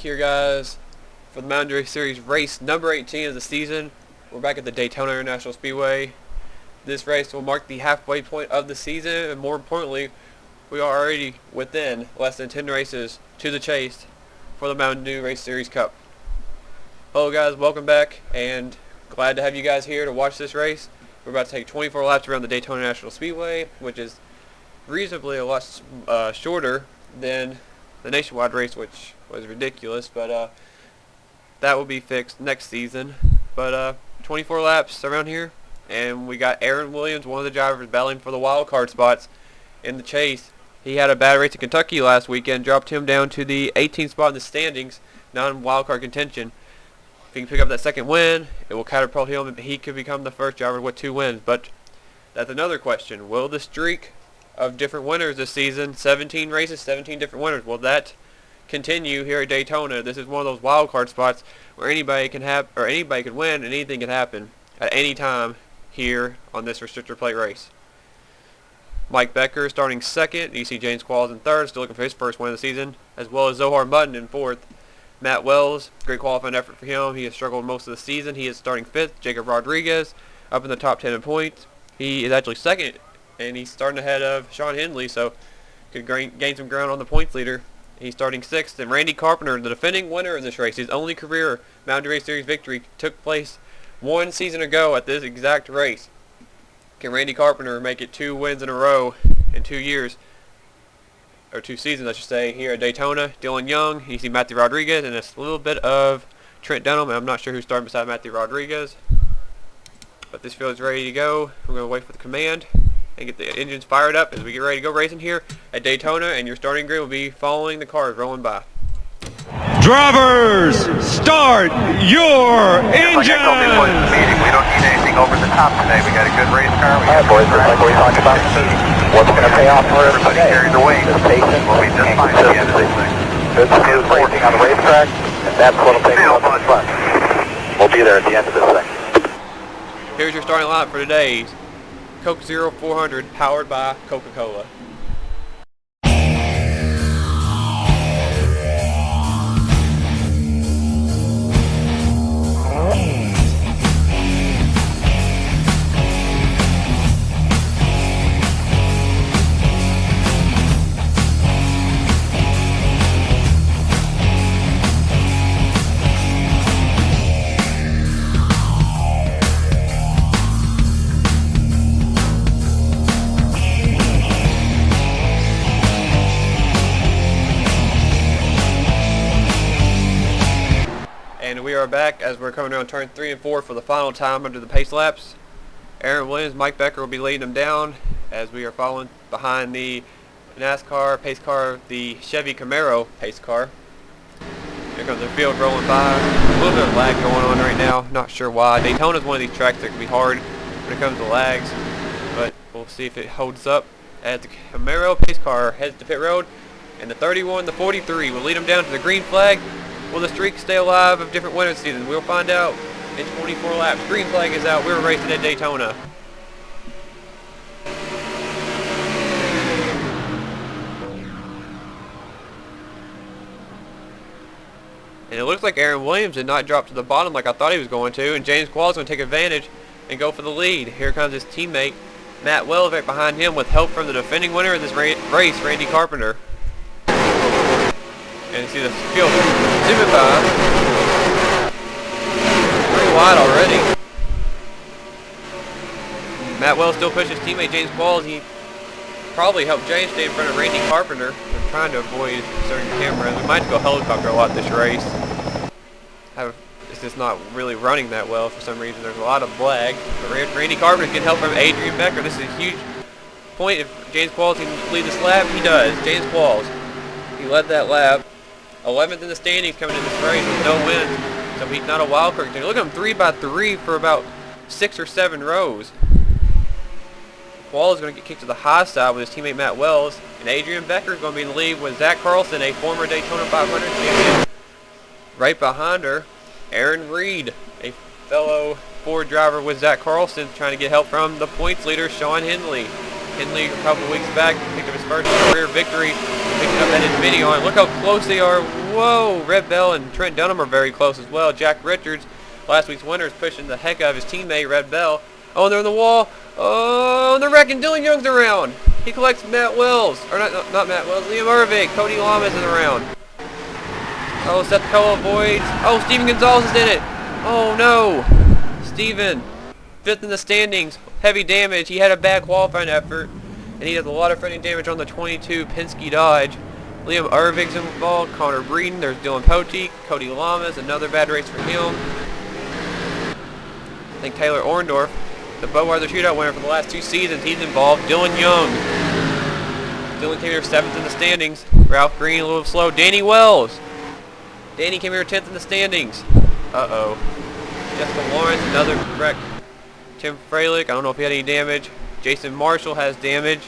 here, guys, for the Mountain Dew Series race number 18 of the season. We're back at the Daytona International Speedway. This race will mark the halfway point of the season, and more importantly, we are already within less than 10 races to the chase for the Mountain Dew Race Series Cup. Hello guys, welcome back, and glad to have you guys here to watch this race. We're about to take 24 laps around the Daytona International Speedway, which is reasonably a lot shorter than the nationwide race, which was ridiculous, but that will be fixed next season. But 24 laps around here, and we got Aaron Williams, one of the drivers, battling for the wild card spots in the chase. He had a bad race in Kentucky last weekend, dropped him down to the 18th spot in the standings, not in wild card contention. If he can pick up that second win, it will catapult him, and he could become the first driver with 2 wins. But that's another question. Will the streak of different winners this season, 17 races, 17 different winners, will that continue here at Daytona? This is one of those wild card spots where anybody can win and anything can happen at any time here on this restrictor plate race. Mike Becker starting second. You see James Qualls in third, still looking for his first win of the season, as well as Zohar Mutton in fourth. Matt Wells, great qualifying effort for him. He has struggled most of the season. He is starting fifth. Jacob Rodriguez up in the top 10 in points. He is actually second, and he's starting ahead of Sean Hindley, so could gain some ground on the points leader. He's starting sixth, and Randy Carpenter, the defending winner of this race, his only career Mountain Dew Race Series victory, took place 1 season ago at this exact race. Can Randy Carpenter make it 2 wins in a row in 2 years, or 2 seasons, I should say, here at Daytona? Dylan Young, you see Matthew Rodriguez, and a little bit of Trent Dunham. I'm not sure who's starting beside Matthew Rodriguez, but this field is ready to go. We're going to wait for the command and get the engines fired up as we get ready to go racing here at Daytona, and your starting grid will be following the cars rolling by. Drivers, start your engines! We don't need anything over the top today. We got a good race car. We got boys, just like we talked about, what's going to pay off for us everybody today? carries the weight. Just patience We'll be just fine at the end of this thing. Good smooth racing on the racetrack, and that's what'll take us to the front. We'll be there at the end of this thing. Here's your starting lineup for today's Coke Zero 400, powered by Coca-Cola. And we are back as we're coming around turn 3 and 4 for the final time under the pace laps. Aaron Williams, Mike Becker will be leading them down as we are following behind the NASCAR pace car, the Chevy Camaro pace car. Here comes the field rolling by. A little bit of lag going on right now. Not sure why. Daytona is one of these tracks that can be hard when it comes to lags, but we'll see if it holds up as the Camaro pace car heads to pit road, and the 31, the 43 will lead them down to the green flag. Will the streak stay alive of different winners season? We'll find out in 24 laps. Green flag is out. We're racing at Daytona. And it looks like Aaron Williams did not drop to the bottom like I thought he was going to, and James Qualls is going to take advantage and go for the lead. Here comes his teammate Matt Wells right behind him with help from the defending winner of this race, Randy Carpenter. And you see the field zooming by. Pretty wide already. Matt Wells still pushes his teammate James Qualls. He probably helped James stay in front of Randy Carpenter. I'm trying to avoid certain cameras. We might go helicopter a lot this race. It's just not really running that well for some reason. There's a lot of lag. But Randy Carpenter can help from Adrian Becker. This is a huge point. If James Qualls can lead this lap, he does. James Qualls, he led that lap. 11th in the standings coming in this race with no wins, so he's not a wild card contender. Look at him, 3 by 3 for about 6 or 7 rows. Qualls is going to get kicked to the high side with his teammate Matt Wells, and Adrian Becker is going to be in the lead with Zach Carlson, a former Daytona 500 champion. Right behind her, Aaron Reed, a fellow Ford driver with Zach Carlson, trying to get help from the points leader Sean Hindley. Hindley, a couple weeks back, picked up his first career victory, picking up that Infinity. Look how close they are. Whoa, Red Bell and Trent Dunham are very close as well. Jack Richards, last week's winner, is pushing the heck out of his teammate, Red Bell. Oh, they're on the wall. Oh, they're wrecking. Dylan Young's around. He collects Matt Wells. Or not Matt Wells, Liam Ervig. Cody Lamas is around. Oh, Seth Cole avoids. Oh, Steven Gonzalez is in it. Oh, no. Steven, 5th in the standings. Heavy damage. He had a bad qualifying effort. And he has a lot of friendly damage on the 22 Penske Dodge. Liam Ervig's involved. Connor Breeden. There's Dylan Poteet. Cody Lamas. Another bad race for him. I think Taylor Orndorff, the Budweiser Shootout winner for the last 2 seasons, he's involved. Dylan Young. Dylan came here 7th in the standings. Ralph Green a little slow. Danny Wells. Danny came here 10th in the standings. Uh-oh. Jessica Lawrence, another wreck. Tim Freilich, I don't know if he had any damage. Jason Marshall has damage.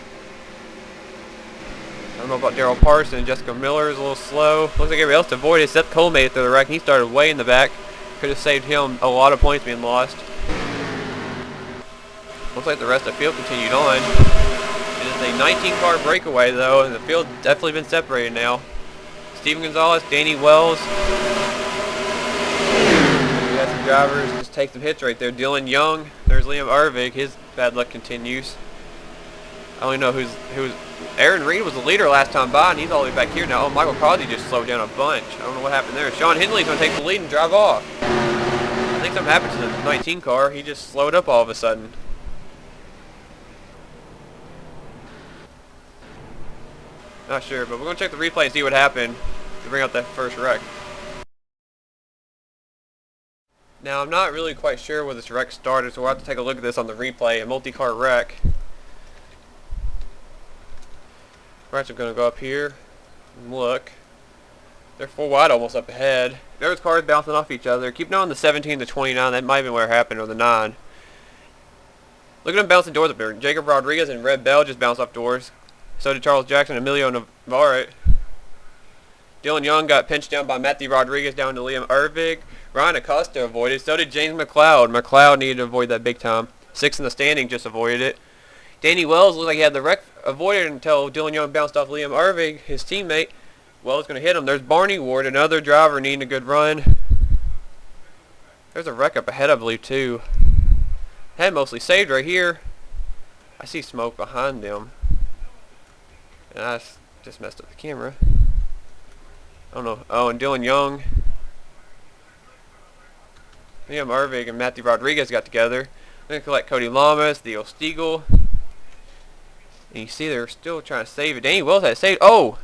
I don't know about Daryl Parson. Jessica Miller is a little slow. Looks like everybody else avoided. Seth Cole made it through the wreck. He started way in the back. Could have saved him a lot of points being lost. Looks like the rest of the field continued on. It is a 19-car breakaway though, and the field definitely been separated now. Steven Gonzalez, Danny Wells. We got some drivers just take some hits right there. Dylan Young. There's Liam Ervig. His bad luck continues. I only know who's. Aaron Reed was the leader last time by, and he's all the way back here now. Oh, Michael Causey just slowed down a bunch. I don't know what happened there. Sean Hindley's going to take the lead and drive off. I think something happened to the 19 car. He just slowed up all of a sudden. Not sure, but we're going to check the replay and see what happened to bring out that first wreck. Now, I'm not really quite sure where this wreck started, so we'll have to take a look at this on the replay. A multi-car wreck. We're actually going to go up here and look. They're 4 wide almost up ahead. There's cars bouncing off each other. Keep an eye on the 17 to 29. That might have been where it happened, or the 9. Look at them bouncing doors up there. Jacob Rodriguez and Red Bell just bounced off doors. So did Charles Jackson and Emilio Navarrete. Dylan Young got pinched down by Matthew Rodriguez down to Liam Ervig. Ryan Acosta avoided. So did James McLeod. McLeod needed to avoid that big time. 6th in the standing, just avoided it. Danny Wells looked like he had the wreck avoided until Dylan Young bounced off Liam Ervig, his teammate. Wells going to hit him. There's Barney Ward, another driver needing a good run. There's a wreck up ahead, I believe, too. Had mostly saved right here. I see smoke behind them. And I just messed up the camera. I don't know. Oh, and Dylan Young, Liam Ervig, and Matthew Rodriguez got together. I'm going to collect Cody Lamas, Theo Stiegel. And you see they're still trying to save it. Danny Wells had it saved. Oh!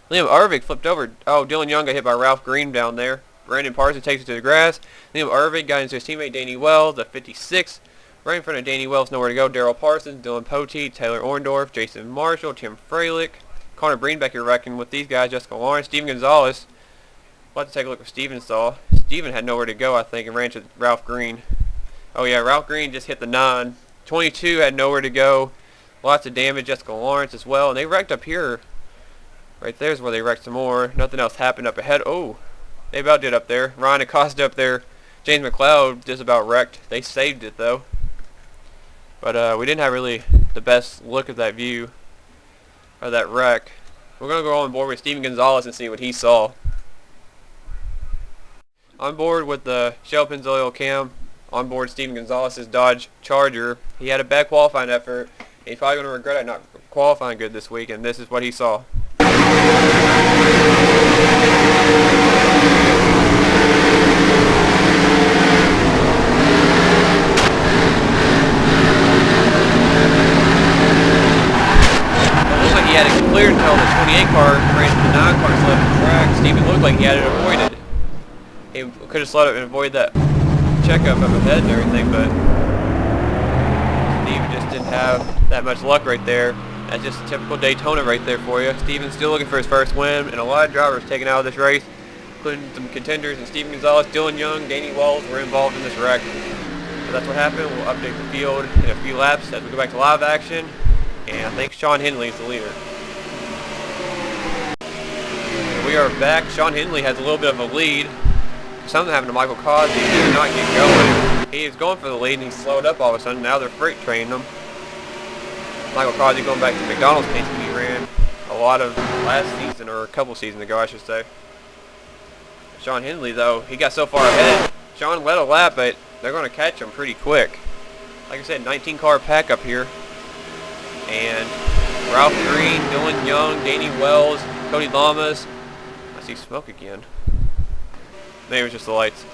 Liam Ervig flipped over. Oh, Dylan Young got hit by Ralph Green down there. Brandon Parsons takes it to the grass. Liam Ervig got into his teammate Danny Wells, the 56. Right in front of Danny Wells, nowhere to go. Daryl Parsons, Dylan Poteet, Taylor Orndorff, Jason Marshall, Tim Freilich. Connor Breeden back here wrecking with these guys. Jessica Lawrence, Steven Gonzalez. We'll have to take a look what Steven saw. Steven had nowhere to go, I think, and ran to Ralph Green. Oh yeah, Ralph Green just hit the 9. 22 had nowhere to go. Lots of damage. Jessica Lawrence as well. And they wrecked up here. Right there's where they wrecked some more. Nothing else happened up ahead. Oh, they about did up there. Ryan Acosta up there. James McLeod just about wrecked. They saved it though. But we didn't have really the best look at that view of that wreck. We're going to go on board with Steven Gonzalez and see what he saw. On board with the Shell Pennzoil Cam. On board Steven Gonzalez's Dodge Charger. He had a bad qualifying effort. He's probably going to regret it not qualifying good this week, and this is what he saw. He had it cleared until the 28 car ran into the 9 car and slowed up the track. Steven looked like he had it avoided. He could have slowed up and avoided that checkup up ahead and everything, but Steven just didn't have that much luck right there. That's just typical Daytona right there for you. Steven's still looking for his first win, and a lot of drivers taken out of this race, including some contenders, and Steven Gonzalez, Dylan Young, Danny Wells were involved in this wreck. So that's what happened. We'll update the field in a few laps as we go back to live action. And I think Sean Hindley is the leader. We are back. Sean Hindley has a little bit of a lead. Something happened to Michael Causey. He did not get going. He was going for the lead and he slowed up all of a sudden. Now they're freight training him. Michael Crosby going back to McDonald's paint scheme he ran a lot of last season, or a couple seasons ago, I should say. Sean Henley, though, he got so far ahead. Sean led a lap, but they're going to catch him pretty quick. Like I said, 19-car pack up here. And Ralph Green, Dylan Young, Danny Wells, Cody Lamas. I see smoke again. Maybe it was just the lights.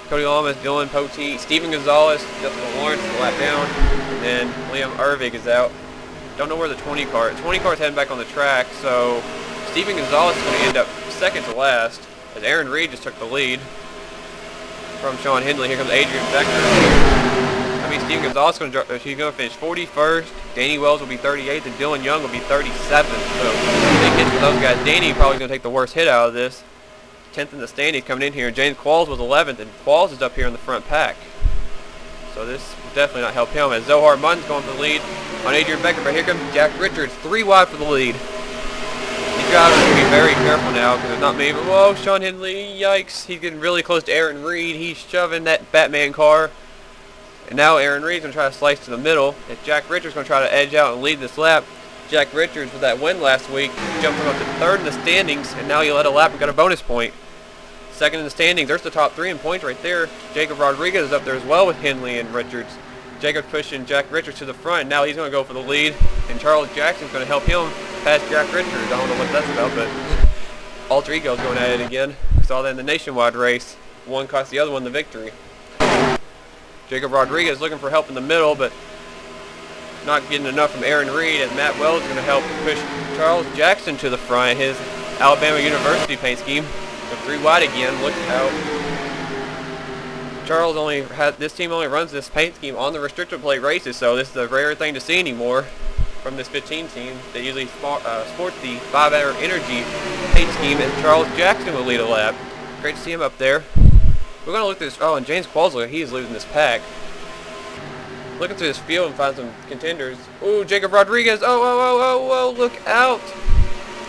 Cody Lamas, Dylan Poteet, Steven Gonzalez, Justin Lawrence, the lap down. And then Liam Ervig is out. Don't know where the 20 car. 20 car's heading back on the track, so Steven Gonzalez is going to end up second to last, as Aaron Reed just took the lead from Sean Henley. Here comes Adrian Becker. I mean, Steven Gonzalez he's going to finish 41st. Danny Wells will be 38th, and Dylan Young will be 37th. So big hits for those guys. Danny probably going to take the worst hit out of this. 10th in the standings coming in here. James Qualls was 11th, and Qualls is up here in the front pack. So this will definitely not help him, as Zohar Munn's going for the lead on Adrian Becker. But here comes Jack Richards, 3 wide for the lead. These drivers are going to be very careful now, because there's not many. But whoa, Sean Henley, yikes. He's getting really close to Aaron Reed. He's shoving that Batman car. And now Aaron Reed's going to try to slice to the middle. If Jack Richards going to try to edge out and lead this lap. Jack Richards, with that win last week, jumped him up to 3rd in the standings, and now he led a lap and got a bonus point. 2nd in the standings. There's the top 3 in points right there. Jacob Rodriguez is up there as well with Henley and Richards. Jacob's pushing Jack Richards to the front, and now he's going to go for the lead. And Charles Jackson's going to help him pass Jack Richards. I don't know what that's about, but alter ego's going at it again. We saw that in the nationwide race. One cost the other one the victory. Jacob Rodriguez looking for help in the middle, but not getting enough from Aaron Reed, as Matt Wells is going to help push Charles Jackson to the front. His Alabama University paint scheme. So 3 wide again. Look out. This team only runs this paint scheme on the restrictor plate races, so this is a rare thing to see anymore from this 15 team. They usually sport the 5-hour energy paint scheme, and Charles Jackson will lead a lap. Great to see him up there. We're going to look at this. Oh, and James Qualls, he's losing this pack. Looking through this field and find some contenders. Ooh, Jacob Rodriguez. Oh, look out.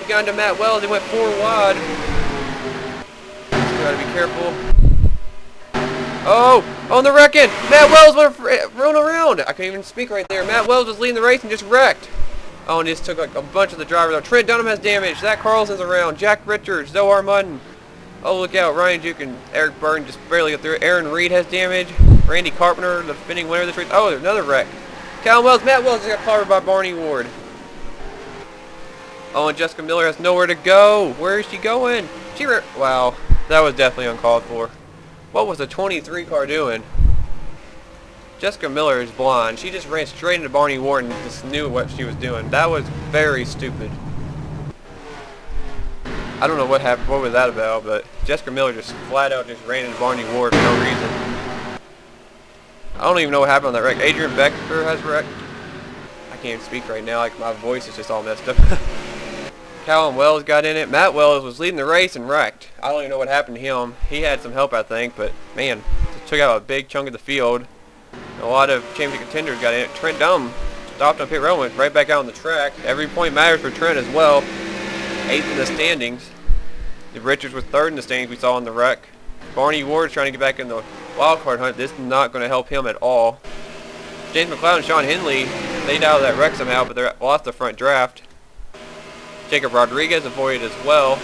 He got into Matt Wells. He went 4 wide. So you got to be careful. Oh, on the wreck-in. Matt Wells went rolling around. I can't even speak right there. Matt Wells was leading the race and just wrecked. Oh, and this took like a bunch of the drivers out. Trent Dunham has damage. Zach Carlson's around. Jack Richards, Zohar Mutton. Oh, look out. Ryan Duke and Eric Burton just barely got through. Aaron Reed has damage. Randy Carpenter, the defending winner of this race. Oh, there's another wreck. Callum Wells. Matt Wells just got clobbered by Barney Ward. Oh, and Jessica Miller has nowhere to go. Where is she going? Wow, that was definitely uncalled for. What was the 23 car doing? Jessica Miller is blind. She just ran straight into Barney Ward and just knew what she was doing. That was very stupid. I don't know what happened. What was that about? But Jessica Miller just flat out just ran into Barney Ward for no reason. I don't even know what happened on that wreck. Adrian Becker has wrecked. I can't even speak right now. Like, my voice is just all messed up. Callum Wells got in it. Matt Wells was leading the race and wrecked. I don't even know what happened to him. He had some help, I think, but man, just took out a big chunk of the field. A lot of championship contenders got in it. Trent Dunham stopped on pit road and went right back out on the track. Every point matters for Trent as well. 8th in the standings. Richards was 3rd in the standings, we saw in the wreck. Barney Ward's trying to get back in the wild card hunt. This is not going to help him at all. James McLeod and Sean Henley stayed out of that wreck somehow, but they lost the front draft. Jacob Rodriguez avoided as well.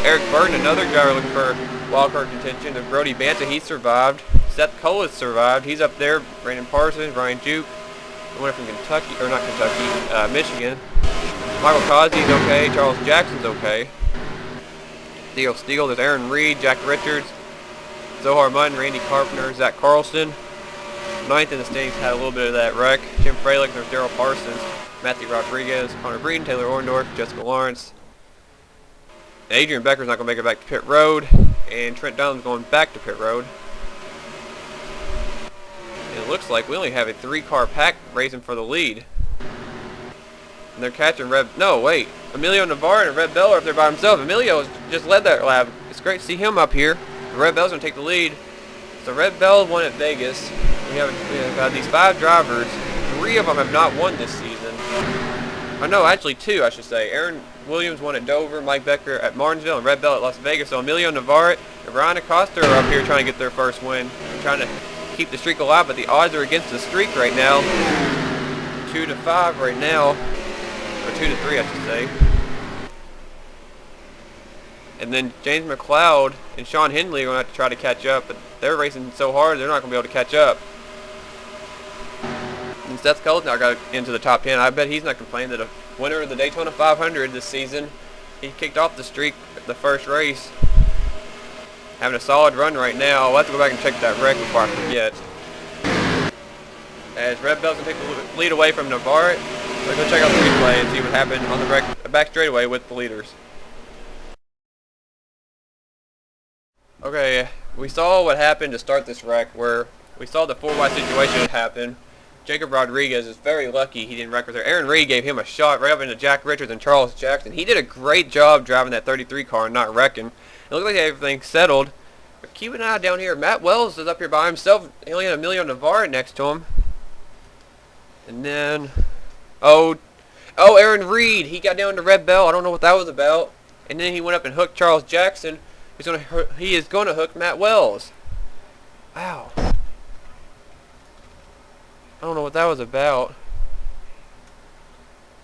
Eric Burton, another driver looking for wild card contention. And Brody Banta, he survived. Seth Colas survived. He's up there. Brandon Parsons, Ryan Duke. The winner from Kentucky, or not Kentucky, Michigan. Michael Cosby's okay. Charles Jackson's okay. Theo Steele, there's Aaron Reed, Jack Richards, Zohar Mutton, Randy Carpenter, Zach Carlson. 9th in the standings had a little bit of that wreck. Jim Fralick, there's Daryl Parsons, Matthew Rodriguez, Connor Breeden, Taylor Orndorff, Jessica Lawrence. And Adrian Becker's not going to make it back to pit road, and Trent Dunham's going back to pit road. And it looks like we only have a 3-car pack racing for the lead. And they're catching Emilio Navarro and Red Bell are up there by himself. Emilio just led that lap. It's great to see him up here. Red Bell's going to take the lead. So Red Bell won at Vegas. We have these 5 drivers. 3 of them have not won this season. Oh no, actually 2 I should say. Aaron Williams won at Dover, Mike Becker at Martinsville, and Red Bell at Las Vegas. So Emilio Navarro and Ryan Acosta are up here trying to get their first win. They're trying to keep the streak alive, but the odds are against the streak right now. 2 to 5 right now, or 2 to 3, I should say. And then James McLeod and Sean Henley are going to have to try to catch up, but they're racing so hard they're not going to be able to catch up. And Seth Cole's now got into the top 10. I bet he's not complaining that a winner of the Daytona 500 this season, he kicked off the streak the first race. Having a solid run right now. I'll have to go back and check that wreck before I forget. As Red Bell's going to take the lead away from Navarre, we're going to check out the replay and see what happened on the back straightaway with the leaders. Okay, we saw what happened to start this wreck, where we saw the 4 wide situation happen. Jacob Rodriguez is very lucky he didn't wreck with her. Aaron Reed gave him a shot right up into Jack Richards and Charles Jackson. He did a great job driving that 33 car and not wrecking. It looked like everything settled. But keep an eye down here. Matt Wells is up here by himself. He only had Emilio Navarre next to him. And then, oh, Aaron Reed. He got down to Red Bell. I don't know what that was about. And then he went up and hooked Charles Jackson. He is going to hook Matt Wells. Wow. I don't know what that was about.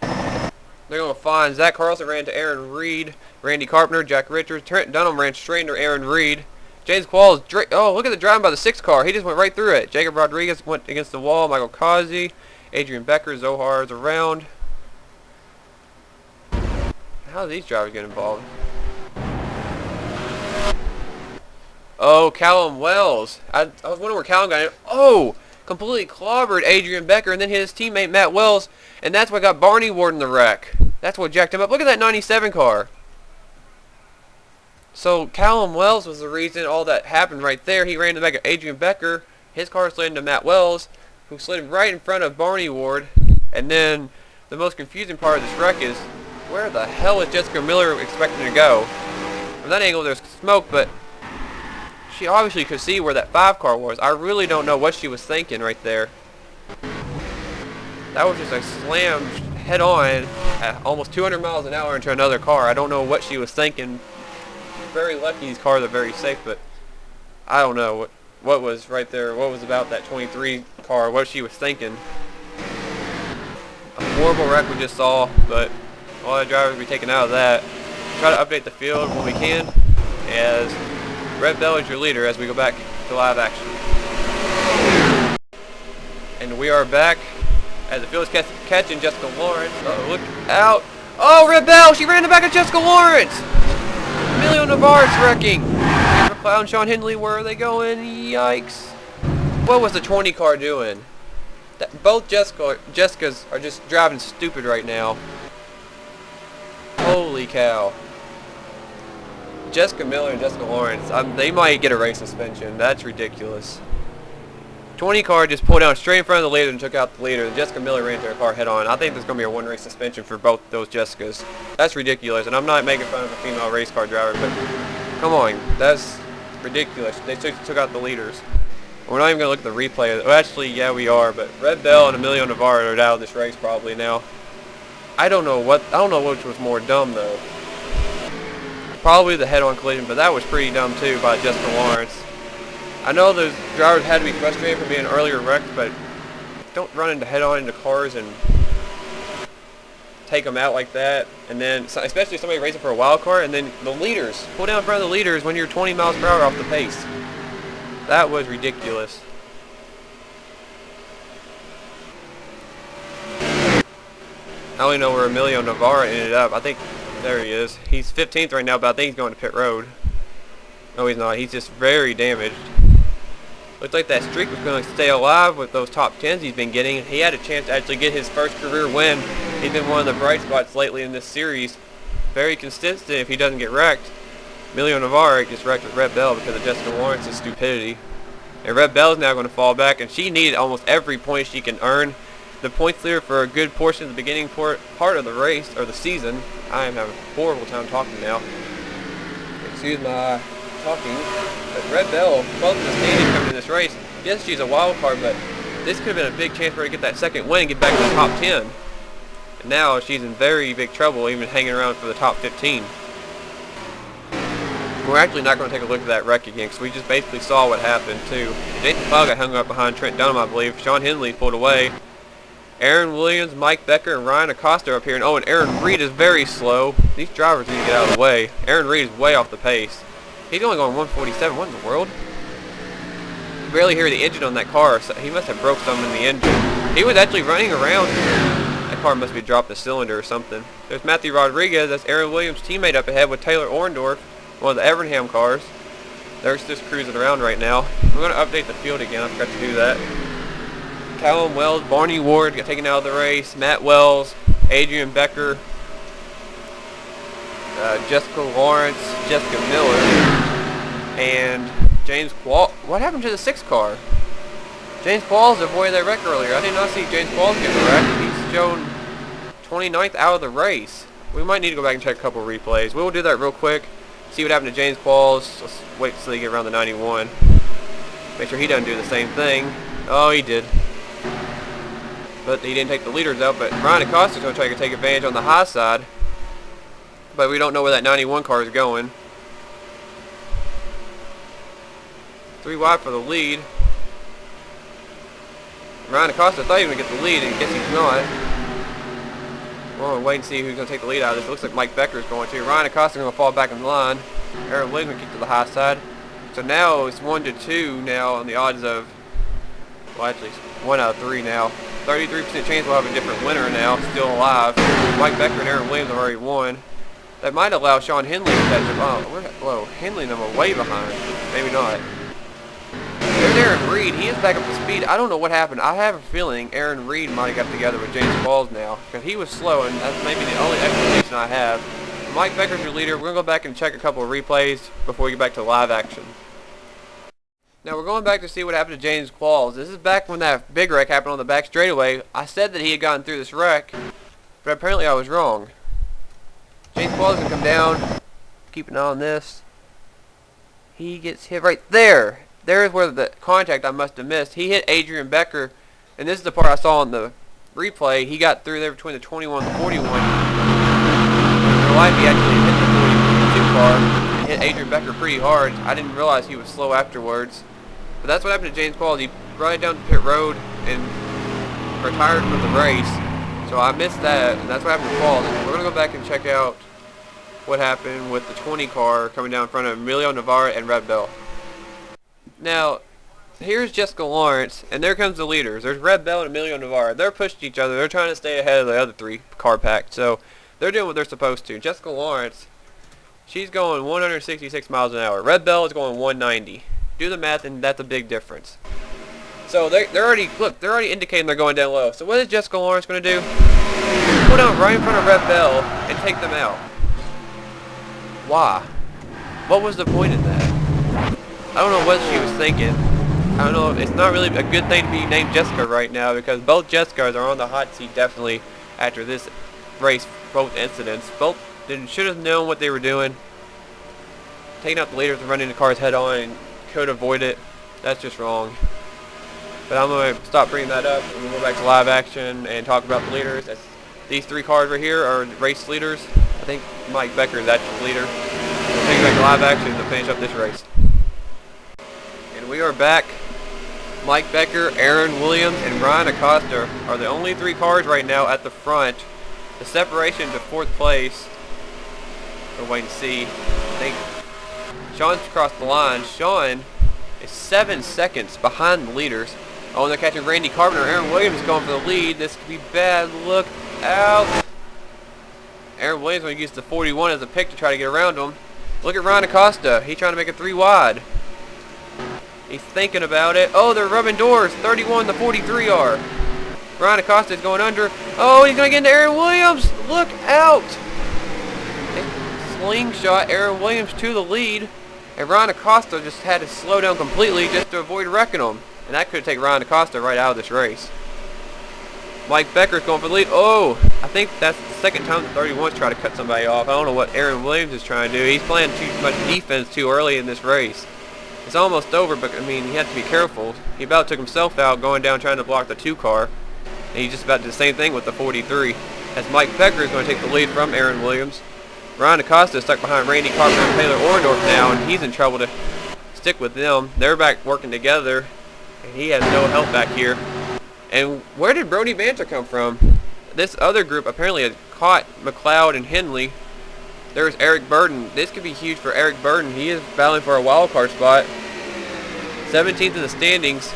They're going to find Zach Carlson ran to Aaron Reed, Randy Carpenter, Jack Richards, Trent Dunham ran straight into Aaron Reed. James Qualls, oh, look at the driving by the 6 car. He just went right through it. Jacob Rodriguez went against the wall. Michael Kazi, Adrian Becker, Zohar's around. How do these drivers get involved? Oh, Callum Wells. I was wondering where Callum got in. Oh, completely clobbered Adrian Becker and then his teammate Matt Wells, and that's what got Barney Ward in the wreck. That's what jacked him up. Look at that 97 car. So Callum Wells was the reason all that happened right there. He ran to the back of Adrian Becker. His car slid into Matt Wells, who slid right in front of Barney Ward. And then the most confusing part of this wreck is, where the hell is Jessica Miller expecting to go? From that angle there's smoke, but she obviously could see where that 5 car was. I really don't know what she was thinking right there. That was just a slam head on at almost 200 miles an hour into another car. I don't know what she was thinking. Very lucky these cars are very safe, but I don't know what was right there. What was about that 23 car, what she was thinking. A horrible wreck we just saw, but all the drivers will be taken out of that. Try to update the field when we can, as Red Bell is your leader as we go back to live action. And we are back as the field is catching Jessica Lawrence. Oh, look out. Oh, Red Bell, she ran in the back of Jessica Lawrence. Emilio Navarre's wrecking. James McLeod and Sean Henley, where are they going? Yikes. What was the 20 car doing? Both Jessicas are just driving stupid right now. Holy cow. Jessica Miller and Jessica Lawrence, they might get a race suspension. That's ridiculous. 20 car just pulled down straight in front of the leader and took out the leader. And Jessica Miller ran to her car head on. I think there's going to be a 1 race suspension for both those Jessicas. That's ridiculous. And I'm not making fun of a female race car driver, but come on. That's ridiculous. They took out the leaders. We're not even going to look at the replay. Well, actually, yeah, we are. But Red Bell and Emilio Navarre are out of this race probably now. I don't know which was more dumb, though. Probably the head-on collision, but that was pretty dumb too by Jessica Lawrence. I know those drivers had to be frustrated for being earlier wrecked, but don't run into head-on into cars and take them out like that. And then, especially somebody racing for a wild card, and then the leaders, pull down in front of the leaders when you're 20 miles per hour off the pace. That was ridiculous. I only know where Emilio Navarre ended up. I think there he is. He's 15th right now, but I think he's going to pit road. No, he's not. He's just very damaged. Looks like that streak was going to stay alive with those top 10s he's been getting. He had a chance to actually get his first career win. He's been one of the bright spots lately in this series. Very consistent if he doesn't get wrecked. Emilio Navarre gets wrecked with Red Bell because of Jessica Lawrence's stupidity. And Red Bell is now going to fall back, and she needed almost every point she can earn. The points leader for a good portion of the beginning part of the race, or the season. I am having a horrible time talking now. Excuse my talking. But Red Bell, both of the standings coming in this race, yes, she's a wild card, but this could have been a big chance for her to get that second win and get back to the top 10. And now she's in very big trouble, even hanging around for the top 15. We're actually not going to take a look at that wreck again, because we just basically saw what happened, too. Jason McLeod got hung up behind Trent Dunham, I believe. Sean Henley pulled away. Aaron Williams, Mike Becker, and Ryan Acosta are up here. And, oh, and Aaron Reed is very slow. These drivers need to get out of the way. Aaron Reed is way off the pace. He's only going 147. What in the world? You barely hear the engine on that car. So he must have broke something in the engine. He was actually running around. That car must be dropped a cylinder or something. There's Matthew Rodriguez. That's Aaron Williams' teammate up ahead with Taylor Orndorff, one of the Evernham cars. They're just cruising around right now. We're going to update the field again. I forgot to do that. Callum Wells, Barney Ward got taken out of the race. Matt Wells, Adrian Becker, Jessica Lawrence, Jessica Miller, and James Quall. What happened to the 6 car? James Qualls avoided that wreck earlier. I did not see James Qualls get the wreck. He's shown 29th out of the race. We might need to go back and check a couple replays. We'll do that real quick. See what happened to James Qualls. Let's wait until he get around the 91. Make sure he doesn't do the same thing. Oh, he did. But he didn't take the leaders out. But Ryan Acosta's going to try to take advantage on the high side. But we don't know where that 91 car is going. 3 wide for the lead. Ryan Acosta thought he was going to get the lead, and I guess he's not. We'll wait and see who's going to take the lead out of this. It looks like Mike Becker is going to. Ryan Acosta is going to fall back in line. Aaron Williams going to kick to the high side. So now it's 1-2 now on the odds of, well, actually it's 1 out of 3 now. 33% chance we'll have a different winner now, still alive. Mike Becker and Aaron Williams have already won. That might allow Sean Henley to catch up. Oh, whoa, Henley and them are way behind. Maybe not. There's Aaron Reed. He is back up to speed. I don't know what happened. I have a feeling Aaron Reed might have got together with James Qualls now, because he was slow, and that's maybe the only explanation I have. Mike Becker's your leader. We're going to go back and check a couple of replays before we get back to live action. Now we're going back to see what happened to James Qualls. This is back when that big wreck happened on the back straightaway. I said that he had gotten through this wreck, but apparently I was wrong. James Qualls is going to come down. Keep an eye on this. He gets hit right there. There's where the contact I must have missed. He hit Adrian Becker, and this is the part I saw on the replay. He got through there between the 21 and the 41. In real life, he actually hit the 42 car and hit Adrian Becker pretty hard. I didn't realize he was slow afterwards. But that's what happened to James Qualls. He brought it down to pit road and retired from the race. So I missed that, and that's what happened to Qualls. We're going to go back and check out what happened with the 20 car coming down in front of Emilio Navarra and Red Bell. Now, here's Jessica Lawrence, and there comes the leaders. There's Red Bell and Emilio Navarra. They're pushing each other. They're trying to stay ahead of the other 3 car pack. So they're doing what they're supposed to. Jessica Lawrence, she's going 166 miles an hour. Red Bell is going 190. Do the math, and that's a big difference. So they're already, look, they're already indicating they're going down low. So what is Jessica Lawrence going to do? Pull down right in front of Red Bell and take them out. Why? What was the point in that? I don't know what she was thinking. I don't know. It's not really a good thing to be named Jessica right now, because both Jessicas are on the hot seat definitely after this race, both incidents. Both should have known what they were doing. Taking out the leaders and running the cars head on and could avoid it. That's just wrong. But I'm going to stop bringing that up and we'll go back to live action and talk about the leaders. These 3 cars right here are race leaders. I think Mike Becker is actually the leader. We'll take it back to live action to finish up this race. And we are back. Mike Becker, Aaron Williams, and Ryan Acosta are the only 3 cars right now at the front. The separation to 4th place. We'll wait and see. I think Sean's crossed the line. Sean is 7 seconds behind the leaders. Oh, and they're catching Randy Carpenter. Aaron Williams is going for the lead. This could be bad. Look out. Aaron Williams going to use the 41 as a pick to try to get around him. Look at Ryan Acosta. He's trying to make it 3 wide. He's thinking about it. Oh, they're rubbing doors. 31 to 43 are. Ryan Acosta is going under. Oh, he's going to get into Aaron Williams. Look out. Slingshot Aaron Williams to the lead. And Ryan Acosta just had to slow down completely just to avoid wrecking him. And that could take Ryan Acosta right out of this race. Mike Becker's going for the lead. Oh, I think that's the second time the 31's trying to cut somebody off. I don't know what Aaron Williams is trying to do. He's playing too much defense too early in this race. It's almost over, but I mean, he had to be careful. He about took himself out going down trying to block the 2 car. And he just about did the same thing with the 43. As Mike Becker is going to take the lead from Aaron Williams. Ryan Acosta is stuck behind Randy Carpenter and Taylor Orndorff now, and he's in trouble to stick with them. They're back working together, and he has no help back here. And where did Brody Banter come from? This other group apparently had caught McLeod and Henley. There's Eric Burden. This could be huge for Eric Burden. He is battling for a wild card spot. 17th in the standings.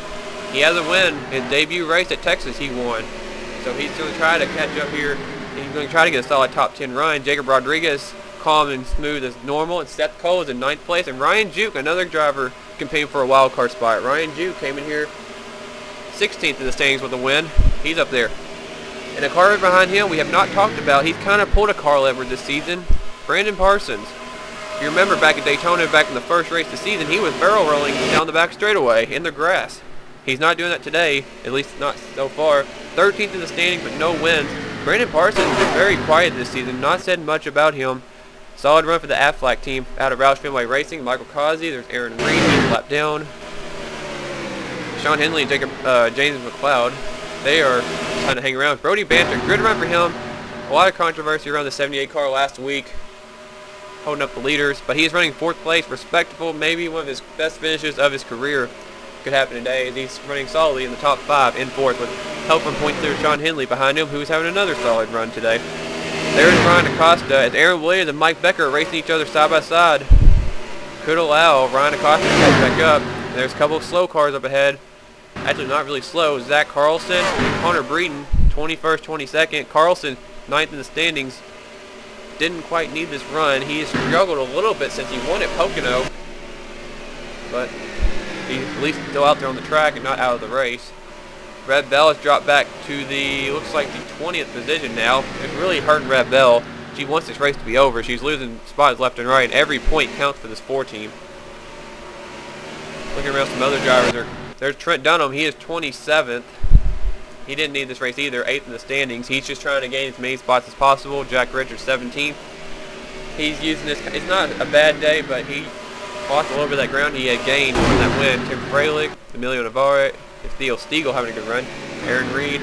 He has a win. His debut race at Texas, he won. So he's going to try to catch up here. He's going to try to get a solid top 10 run. Jacob Rodriguez, calm and smooth as normal. And Seth Cole is in 9th place. And Ryan Juke, another driver, competing for a wild card spot. Ryan Juke came in here 16th in the standings with a win. He's up there. And the car behind him we have not talked about. He's kind of pulled a car lever this season. Brandon Parsons. If you remember back at Daytona, back in the first race of the season, he was barrel rolling down the back straightaway in the grass. He's not doing that today, at least not so far. 13th in the standings, but no wins. Brandon Parsons has been very quiet this season. Not said much about him. Solid run for the Aflac team out of Roush Fenway Racing. Michael Causey, there's Aaron Reed, he's lapped down. Sean Henley and James McLeod, they are trying to hang around. Brody Banter, good run for him. A lot of controversy around the 78 car last week, holding up the leaders, but he's running 4th place, respectable, maybe one of his best finishes of his career. Could happen today as he's running solidly in the top 5 in 4th with help from point leader Sean Henley behind him, who's having another solid run today. There's Ryan Acosta as Aaron Williams and Mike Becker racing each other side by side. Could allow Ryan Acosta to catch back up. There's a couple of slow cars up ahead. Actually not really slow. Zach Carlson and Connor Breeden, 21st, 22nd. Carlson, 9th in the standings. Didn't quite need this run. He has struggled a little bit since he won at Pocono. But he's at least still out there on the track and not out of the race. Red Bell has dropped back to the, looks like the 20th position now. It's really hurting Red Bell. She wants this race to be over. She's losing spots left and right, and every point counts for this 4 team. Looking around some other drivers, there's Trent Dunham. He is 27th. He didn't need this race either, 8th in the standings. He's just trying to gain as many spots as possible. Jack Richards, 17th. He's using this, it's not a bad day, but he lost a little bit of that ground he had gained from that win. Tim Fralick, Emilio Navarre, and Theo Stiegel having a good run. Aaron Reed.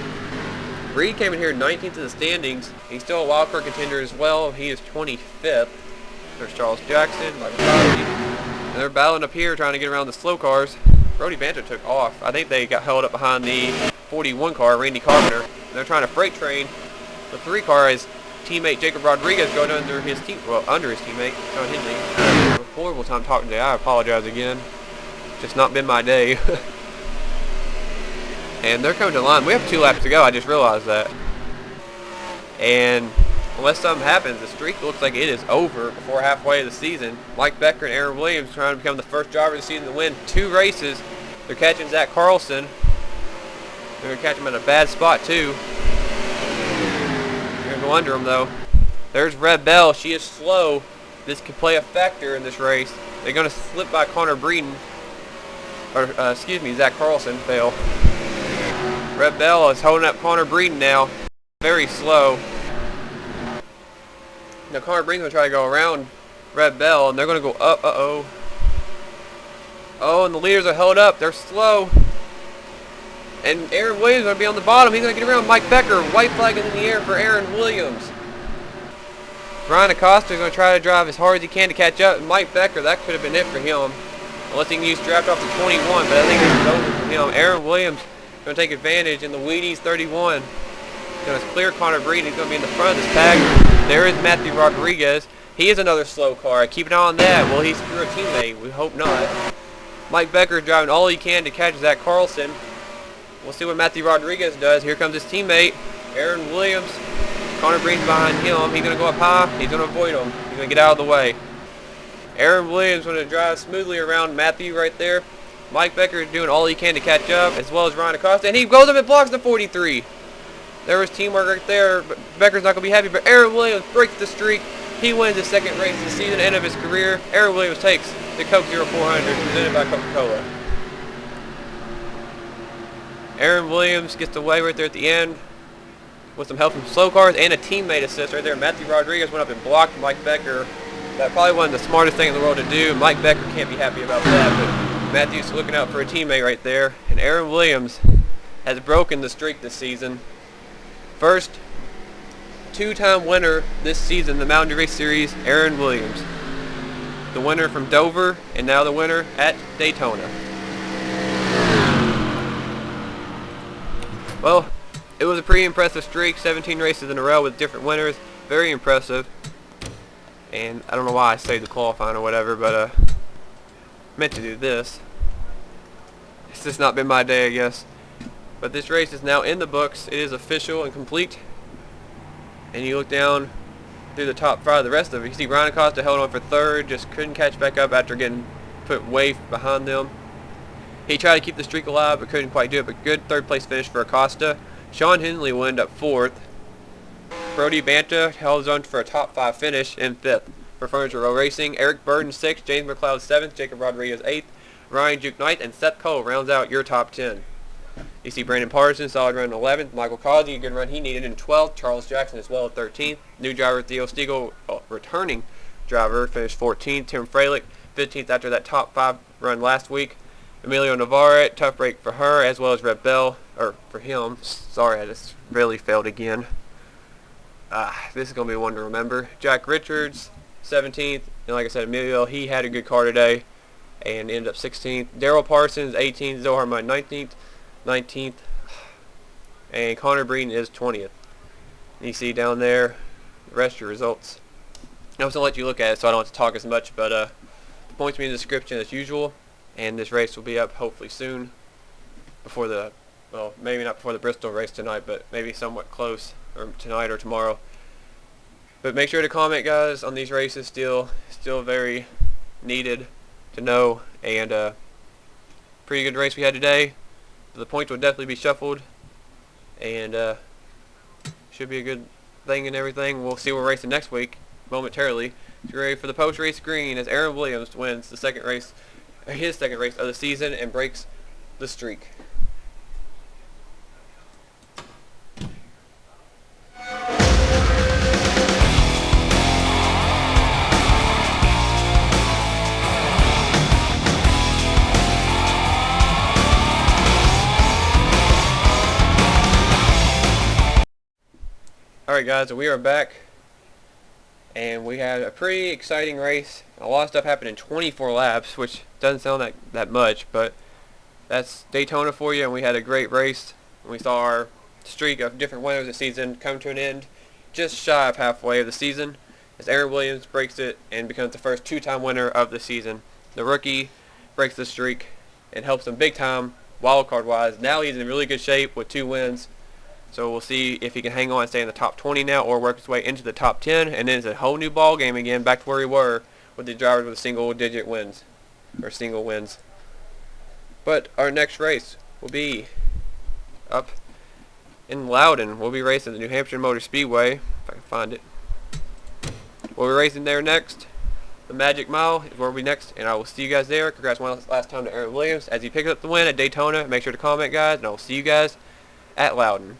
Reed came in here 19th in the standings. He's still a wild card contender as well. He is 25th. There's Charles Jackson, Michael Cosby. And they're battling up here trying to get around the slow cars. Brody Banter took off. I think they got held up behind the 41 car, Randy Carpenter. And they're trying to freight train the 3 car as teammate Jacob Rodriguez going under his teammate, Sean Henley. I had a horrible time talking today. I apologize again. Just not been my day. And they're coming to the line. We have 2 laps to go. I just realized that. And unless something happens, the streak looks like it is over before halfway of the season. Mike Becker and Aaron Williams trying to become the first driver of the season to win 2 races. They're catching Zach Carlson. They're going to catch him at a bad spot too. They're going to go under him though. There's Red Bell. She is slow. This could play a factor in this race. They're going to slip by Connor Breeden. Or, Zach Carlson fail. Red Bell is holding up Connor Breeden now. Very slow. Now Connor Breeden's going to try to go around Red Bell, and they're going to go up. Uh-oh. Oh, and the leaders are held up. They're slow. And Aaron Williams is going to be on the bottom. He's going to get around Mike Becker. White flag in the air for Aaron Williams. Ryan Acosta is going to try to drive as hard as he can to catch up. And Mike Becker, that could have been it for him. Unless he can use draft off the 21, but I think it's over for him. Aaron Williams going to take advantage in the Wheaties 31. Going to clear Connor Breeden. He's going to be in the front of this pack. There is Matthew Rodriguez. He is another slow car. Keep an eye on that. Will he screw a teammate? We hope not. Mike Becker is driving all he can to catch Zach Carlson. We'll see what Matthew Rodriguez does. Here comes his teammate, Aaron Williams. Connor Breeden's behind him. He's going to go up high. He's going to avoid him. He's going to get out of the way. Aaron Williams going to drive smoothly around Matthew right there. Mike Becker is doing all he can to catch up, as well as Ryan Acosta. And he goes up and blocks the 43. There was teamwork right there, but Becker's not going to be happy. But Aaron Williams breaks the streak. He wins his 2nd race of the season, end of his career. Aaron Williams takes the Coke 0400 presented by Coca-Cola. Aaron Williams gets away right there at the end with some help from slow cars and a teammate assist right there. Matthew Rodriguez went up and blocked Mike Becker. That probably wasn't the smartest thing in the world to do. Mike Becker can't be happy about that, but Matthew's looking out for a teammate right there. And Aaron Williams has broken the streak this season. First 2-time winner this season, the Mountain Dew Race Series, Aaron Williams. The winner from Dover, and now the winner at Daytona. Well, it was a pretty impressive streak, 17 races in a row with different winners. Very impressive. And I don't know why I saved the qualifying or whatever, but meant to do this. It's just not been my day, I guess. But this race is now in the books. It is official and complete. And you look down through the top 5 of the rest of it. You see Ryan Acosta held on for 3rd, just couldn't catch back up after getting put way behind them. He tried to keep the streak alive but couldn't quite do it, but good 3rd place finish for Acosta. Sean Henley will end up 4th. Brody Banta held on for a top 5 finish in 5th. For Furniture Row Racing, Eric Burden 6th, James McLeod 7th, Jacob Rodriguez 8th, Ryan Juke 9th, and Seth Cole rounds out your top 10. You see Brandon Parsons, solid run in 11th, Michael Causey, a good run he needed in 12th, Charles Jackson as well at 13th, new driver Theo Stiegel, returning driver, finished 14th, Tim Freilich 15th after that top 5 run last week, Emilio Navarre, tough break for her, as well as Red Bell, or for him, sorry I just really failed again. This is going to be one to remember. Jack Richards, 17th, and like I said, Emilio, he had a good car today, and ended up 16th. Daryl Parsons, 18th, Zohar Mudd, 19th, and Connor Breen is 20th. And you see down there, the rest of your results. I'm just going to let you look at it so I don't have to talk as much, but the points will be in the description as usual, and this race will be up hopefully soon, before the, well, maybe not before the Bristol race tonight, but maybe somewhat close, or tonight or tomorrow. But make sure to comment, guys, on these races. Still very needed to know, and pretty good race we had today. The points will definitely be shuffled, and should be a good thing and everything. We'll see we're racing next week momentarily. Get ready for the post-race screen as Aaron Williams wins the second race, his second race of the season, and breaks the streak. Alright guys, we are back, and we had a pretty exciting race. A lot of stuff happened in 24 laps, which doesn't sound like that much, but that's Daytona for you, and we had a great race. We saw our streak of different winners this season come to an end just shy of halfway of the season, as Aaron Williams breaks it and becomes the first 2-time winner of the season. The rookie breaks the streak and helps him big time wildcard wise. Now he's in really good shape with 2 wins. So we'll see if he can hang on and stay in the top 20 now, or work his way into the top 10, and then it's a whole new ball game again, back to where we were with the drivers with single-digit wins, or single wins. But our next race will be up in Loudon. We'll be racing the New Hampshire Motor Speedway, if I can find it. We'll be racing there next. The Magic Mile is where we'll be next, and I will see you guys there. Congrats one last time to Aaron Williams as he picks up the win at Daytona. Make sure to comment, guys, and I will see you guys at Loudon.